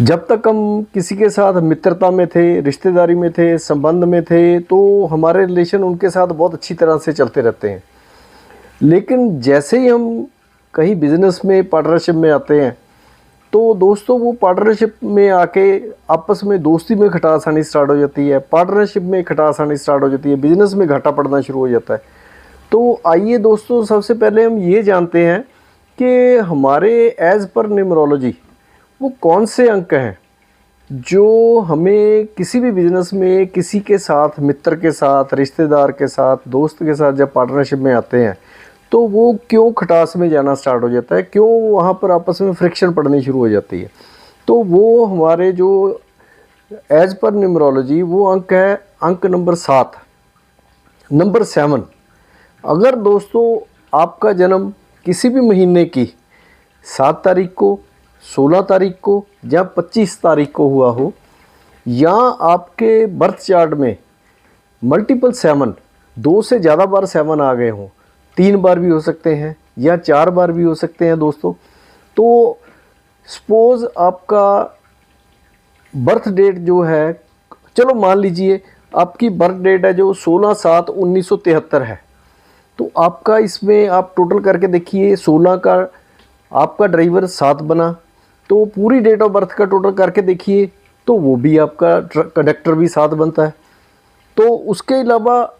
जब तक हम किसी के साथ मित्रता में थे, रिश्तेदारी में थे, संबंध में थे, तो हमारे रिलेशन उनके साथ बहुत अच्छी तरह से चलते रहते हैं। लेकिन जैसे ही हम कहीं बिजनेस में पार्टनरशिप में आते हैं, तो दोस्तों वो पार्टनरशिप में आके आपस में दोस्ती में खटास आनी स्टार्ट हो जाती है, पार्टनरशिप में खटास आनी स्टार्ट हो जाती है, बिजनेस में घाटा पड़ना शुरू हो जाता है। तो आइए दोस्तों, सबसे पहले हम ये जानते हैं कि हमारे एज पर न्यूमरोलॉजी वो कौन से अंक हैं जो हमें किसी भी बिजनेस में किसी के साथ, मित्र के साथ, रिश्तेदार के साथ, दोस्त के साथ जब पार्टनरशिप में आते हैं तो वो क्यों खटास में जाना स्टार्ट हो जाता है, क्यों वहाँ पर आपस में फ्रिक्शन पड़नी शुरू हो जाती है। तो वो हमारे जो एज पर न्यूमरोलॉजी वो अंक है अंक नंबर 7, नंबर 7। अगर दोस्तों आपका जन्म किसी भी महीने की 7 तारीख को, 16 तारीख को या 25 तारीख को हुआ हो, या आपके बर्थ चार्ट में मल्टीपल 7, 2 से ज़्यादा बार 7 आ गए हों, 3 बार भी हो सकते हैं या 4 बार भी हो सकते हैं दोस्तों। तो सपोज़ आपका बर्थ डेट जो है, चलो मान लीजिए आपकी बर्थ डेट है जो 16/7/1973 है, तो आपका इसमें आप टोटल करके देखिए, 16 का आपका ड्राइवर 7 बना, तो पूरी डेट ऑफ बर्थ का टोटल करके देखिए तो वो भी आपका कंडक्टर भी 7 बनता है। तो उसके अलावा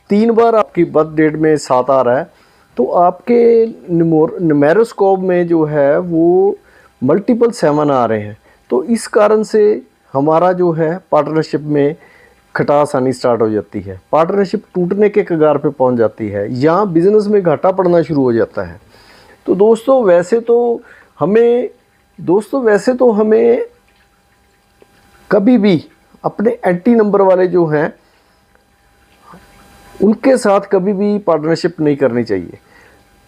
3 बार आपकी बर्थ डेट में 7 आ रहा है, तो आपके न्यूमेरोस्कोप में जो है वो मल्टीपल 7 आ रहे हैं। तो इस कारण से हमारा जो है पार्टनरशिप में खटास आनी स्टार्ट हो जाती है, पार्टनरशिप टूटने के कगार पे पहुंच जाती है, या बिजनेस में घाटा पड़ना शुरू हो जाता है। तो दोस्तों वैसे तो हमें कभी भी अपने एंटी नंबर वाले जो हैं उनके साथ कभी भी पार्टनरशिप नहीं करनी चाहिए।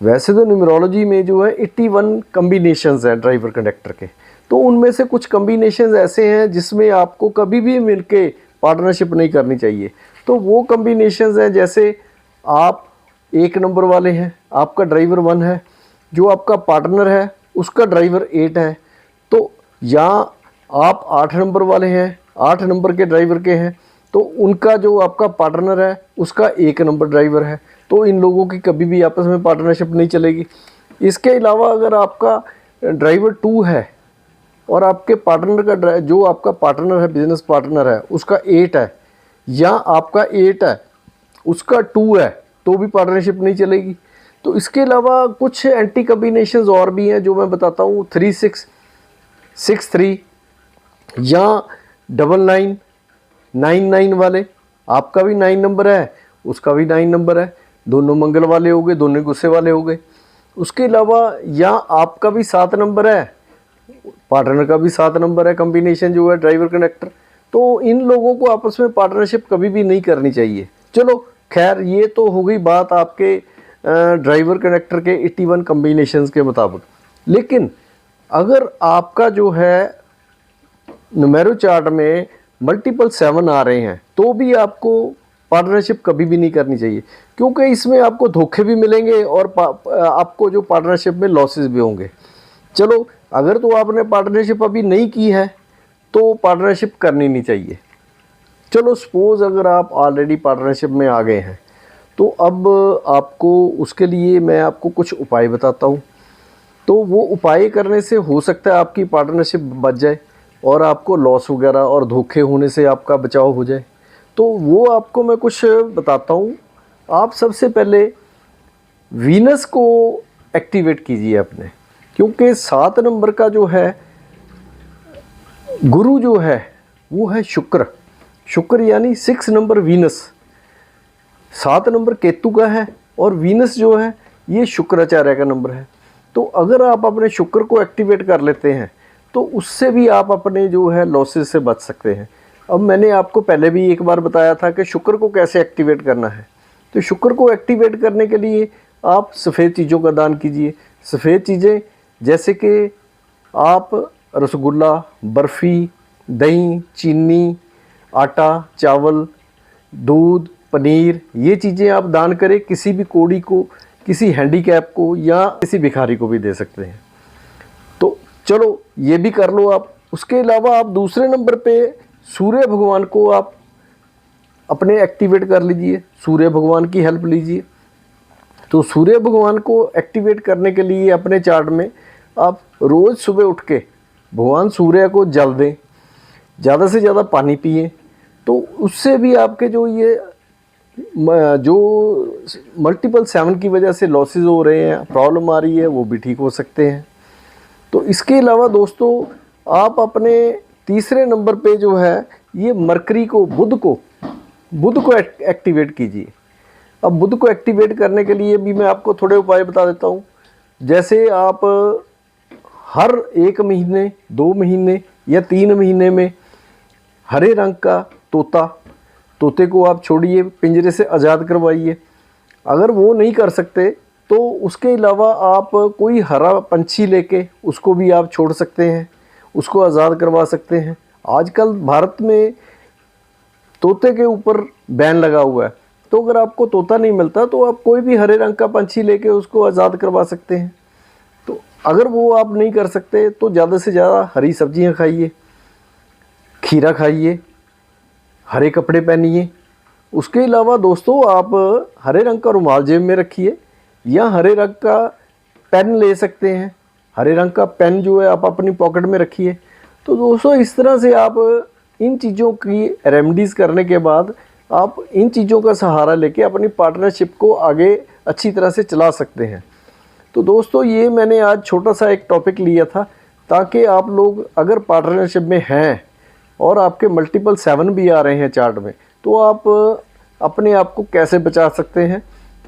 वैसे तो न्यूमरोलॉजी में जो है 81 कम्बिनेशंस हैं ड्राइवर कंडक्टर के, तो उनमें से कुछ कम्बिनेशंस ऐसे हैं जिसमें आपको कभी भी मिलके पार्टनरशिप नहीं करनी चाहिए। तो वो कम्बिनेशंस हैं, जैसे आप 1 नंबर वाले हैं, आपका ड्राइवर 1 है, जो आपका पार्टनर है उसका ड्राइवर 8 है, तो या आप 8 नंबर वाले हैं, 8 नंबर के ड्राइवर के हैं, तो उनका जो आपका पार्टनर है उसका 1 नंबर ड्राइवर है, तो इन लोगों की कभी भी आपस में पार्टनरशिप नहीं चलेगी। इसके अलावा अगर आपका ड्राइवर 2 है और आपके पार्टनर का जो आपका पार्टनर है, बिजनेस पार्टनर है, उसका 8 है, या आपका 8 है उसका 2 है, तो भी पार्टनरशिप नहीं चलेगी। तो इसके अलावा कुछ एंटी कम्बिनेशंस और भी हैं जो मैं बताता हूँ, 3663 या 9999 वाले, आपका भी 9 नंबर है, उसका भी 9 नंबर है, दोनों मंगल वाले हो गए, दोनों गुस्से वाले हो गए। उसके अलावा या आपका भी 7 नंबर है, पार्टनर का भी 7 नंबर है, कम्बिनेशन जो है ड्राइवर कंडक्टर, तो इन लोगों को आपस में पार्टनरशिप कभी भी नहीं करनी चाहिए। चलो खैर, ये तो हो गई बात आपके ड्राइवर कंडक्टर के 81 कम्बिनेशंस के मुताबिक। लेकिन अगर आपका जो है न्यूमेरो चार्ट में मल्टीपल 7 आ रहे हैं, तो भी आपको पार्टनरशिप कभी भी नहीं करनी चाहिए, क्योंकि इसमें आपको धोखे भी मिलेंगे और आपको जो पार्टनरशिप में लॉसेस भी होंगे। चलो, अगर तो आपने पार्टनरशिप अभी नहीं की है तो पार्टनरशिप करनी नहीं चाहिए। चलो सपोज़ अगर आप ऑलरेडी पार्टनरशिप में आ गए हैं, तो अब आपको उसके लिए मैं आपको कुछ उपाय बताता हूँ। तो वो उपाय करने से हो सकता है आपकी पार्टनरशिप बच जाए और आपको लॉस वगैरह और धोखे होने से आपका बचाव हो जाए। तो वो आपको मैं कुछ बताता हूँ। आप सबसे पहले वीनस को एक्टिवेट कीजिए अपने, क्योंकि 7 नंबर का जो है गुरु जो है वो है शुक्र, यानी 6 नंबर वीनस, 7 नंबर केतु का है, और वीनस जो है ये शुक्राचार्य का नंबर है। तो अगर आप अपने शुक्र को एक्टिवेट कर लेते हैं तो उससे भी आप अपने जो है लॉसेस से बच सकते हैं। अब मैंने आपको पहले भी एक बार बताया था कि शुक्र को कैसे एक्टिवेट करना है। तो शुक्र को एक्टिवेट करने के लिए आप सफ़ेद चीज़ों का दान कीजिए। सफ़ेद चीज़ें जैसे कि आप रसगुल्ला, बर्फ़ी, दही, चीनी, आटा, चावल, दूध, पनीर, ये चीज़ें आप दान करें। किसी भी कोढ़ी को, किसी हैंडीकैप को या किसी भिखारी को भी दे सकते हैं। तो चलो ये भी कर लो आप। उसके अलावा आप दूसरे नंबर पे सूर्य भगवान को आप अपने एक्टिवेट कर लीजिए, सूर्य भगवान की हेल्प लीजिए। तो सूर्य भगवान को एक्टिवेट करने के लिए अपने चार्ट में आप रोज़ सुबह उठ के भगवान सूर्य को जल दें, ज़्यादा से ज़्यादा पानी पिए। तो उससे भी आपके जो मल्टीपल 7 की वजह से लॉसेस हो रहे हैं, प्रॉब्लम आ रही है, वो भी ठीक हो सकते हैं। तो इसके अलावा दोस्तों आप अपने तीसरे नंबर पे जो है ये मरकरी को, बुध को एक्टिवेट कीजिए। अब बुध को एक्टिवेट करने के लिए भी मैं आपको थोड़े उपाय बता देता हूँ। जैसे आप हर 1 महीने, 2 महीने या 3 महीने में हरे रंग का तोते को आप छोड़िए, पिंजरे से आज़ाद करवाइए। अगर वो नहीं कर सकते तो उसके अलावा आप कोई हरा पंछी लेके उसको भी आप छोड़ सकते हैं, उसको आज़ाद करवा सकते हैं। आजकल भारत में तोते के ऊपर बैन लगा हुआ है, तो अगर आपको तोता नहीं मिलता तो आप कोई भी हरे रंग का पंछी लेके उसको आज़ाद करवा सकते हैं। तो अगर वो आप नहीं कर सकते तो ज़्यादा से ज़्यादा हरी सब्जियां खाइए, खीरा खाइए, हरे कपड़े पहनिए। उसके अलावा दोस्तों आप हरे रंग का रुमाल जेब में रखिए या हरे रंग का पेन ले सकते हैं। हरे रंग का पेन जो है आप अपनी पॉकेट में रखिए। तो दोस्तों इस तरह से आप इन चीज़ों की रेमेडीज़ करने के बाद आप इन चीज़ों का सहारा लेके अपनी पार्टनरशिप को आगे अच्छी तरह से चला सकते हैं। तो दोस्तों ये मैंने आज छोटा सा एक टॉपिक लिया था ताकि आप लोग अगर पार्टनरशिप में हैं और आपके मल्टीपल 7 भी आ रहे हैं चार्ट में, तो आप अपने आप को कैसे बचा सकते हैं,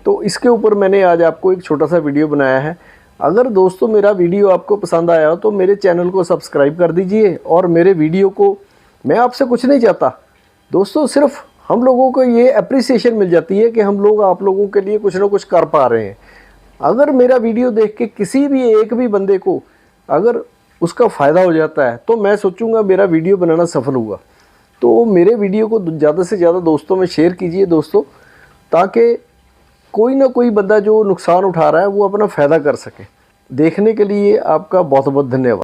तो इसके ऊपर मैंने आज आपको एक छोटा सा वीडियो बनाया है। अगर दोस्तों मेरा वीडियो आपको पसंद आया हो तो मेरे चैनल को सब्सक्राइब कर दीजिए। और मेरे वीडियो को, मैं आपसे कुछ नहीं चाहता दोस्तों, सिर्फ हम लोगों को ये अप्रिसिएशन मिल जाती है कि हम लोग आप लोगों के लिए कुछ ना कुछ कर पा रहे हैं। अगर मेरा वीडियो देख के किसी भी एक भी बंदे को अगर उसका फ़ायदा हो जाता है तो मैं सोचूंगा मेरा वीडियो बनाना सफल हुआ। तो मेरे वीडियो को ज़्यादा से ज़्यादा दोस्तों में शेयर कीजिए दोस्तों, ताकि कोई ना कोई बंदा जो नुकसान उठा रहा है वो अपना फ़ायदा कर सके। देखने के लिए आपका बहुत बहुत धन्यवाद।